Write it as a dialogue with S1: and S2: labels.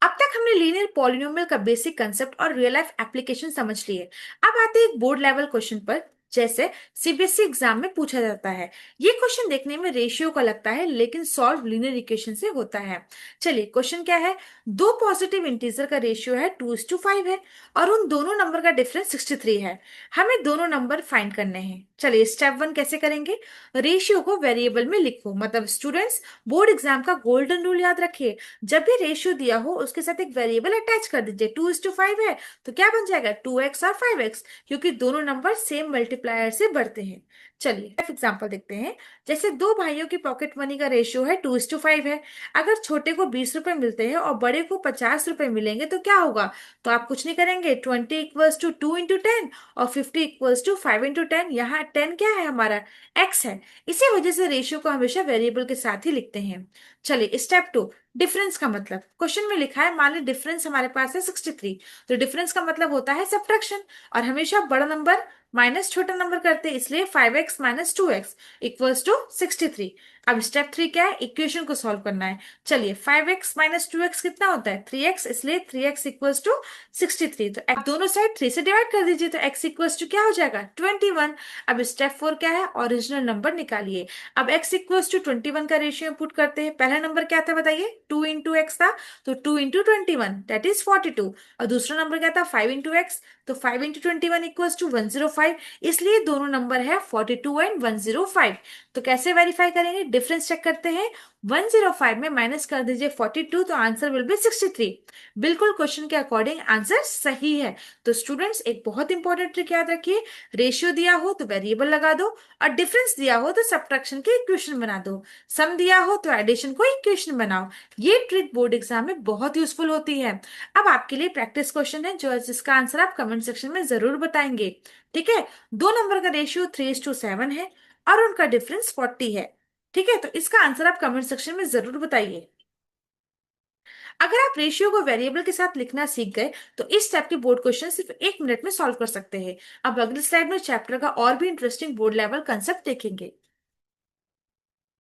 S1: अब तक हमने लीनियर पॉलिनोमियल का बेसिक कंसेप्ट और रियल लाइफ एप्लीकेशन समझ लिए। अब आते हैं एक बोर्ड लेवल क्वेश्चन पर, जैसे सीबीएसई एग्जाम में पूछा जाता है। ये क्वेश्चन देखने में रेशियो का लगता है, लेकिन सॉल्व लीनियर इक्वेशन से होता है। चलिए क्वेश्चन क्या है। दो पॉजिटिव इंटीजर का रेशियो है 2:5 है, और उन दोनों नंबर का डिफरेंस 63 है। हमें दोनों नंबर फाइंड करने हैं। चलिए स्टेप वन कैसे करेंगे। रेशियो को वेरिएबल में लिखो। मतलब स्टूडेंट्स, बोर्ड एग्जाम का गोल्डन रूल याद रखिए। जब भी रेशियो दिया हो उसके साथ एक वेरिएबल अटैच कर दीजिए। 2:5 है तो क्या बन जाएगा, 2x और 5x, क्योंकि दोनों नंबर सेम मल्टीप्लायर से बढ़ते हैं। चलिए एग्जांपल देखते हैं। जैसे दो भाइयों की पॉकेट मनी का रेशियो है 2:5 है। अगर छोटे को 20 रुपए मिलते हैं और बड़े को 50 रुपए मिलेंगे तो क्या होगा। तो आप कुछ नहीं करेंगे, 20 = 2 × 10 और 50 = 5 × 10। यहाँ 10 क्या है, हमारा x है। इसी वजह से रेशियो को हमेशा वेरिएबल के साथ ही लिखते हैं। चलिए स्टेप टू, डिफरेंस का मतलब। क्वेश्चन में लिखा है, मान ली डिफरेंस हमारे पास है 63। तो डिफरेंस का मतलब होता है सब्ट्रैक्शन, और हमेशा बड़ा नंबर माइनस छोटा नंबर करते हैं, इसलिए 5x - 2x = 63। अब स्टेप थ्री क्या है, इक्वेशन को सॉल्व करना है। चलिए 5x - 2x कितना होता है, 3x, इसलिए 3x = 63। तो अब दोनों साइड 3 से डिवाइड कर दीजिए, तो x = क्या हो जाएगा, 21। अब स्टेप फोर क्या है, ओरिजिनल नंबर निकालिए। अब x = 21 का रेशियो पुट करते हैं। पहला नंबर क्या था बताइए, 2 × x था, तो 2 × 21 दैट इज 42। और दूसरा नंबर क्या था, 5 × x, तो 5 × 21 = 105। इसलिए दोनों नंबर है 42 एंड 105। तो कैसे वेरीफाई करेंगे, डिफरेंस चेक करते हैं। 105 में माइनस कर दीजिए 42, तो आंसर विल बी 63। बिल्कुल क्वेश्चन के अकॉर्डिंग आंसर सही है। तो स्टूडेंट्स, एक बहुत इंपॉर्टेंट ट्रिक याद रखिए। रेशियो दिया हो तो वेरिएबल लगा दो, और डिफरेंस दिया हो तो सब्ट्रैक्शन के इक्वेशन बना दो, सम दिया हो तो एडिशन को इक्वेशन बनाओ। ये ट्रिक बोर्ड एग्जाम में बहुत यूजफुल होती है। अब आपके लिए प्रैक्टिस क्वेश्चन है, जो जिसका आंसर आप कमेंट सेक्शन में जरूर बताएंगे। ठीक है, दो नंबर का रेशियो 3:7 है, और उनका डिफरेंस 40 है। ठीक है, तो इसका आंसर आप कमेंट सेक्शन में जरूर बताइए। अगर आप रेशियो को वेरिएबल के साथ लिखना सीख गए तो इस टाइप के बोर्ड क्वेश्चन सिर्फ 1 मिनट में सॉल्व कर सकते हैं। अब अगले स्लाइड में चैप्टर का और भी इंटरेस्टिंग बोर्ड लेवल कंसेप्ट देखेंगे।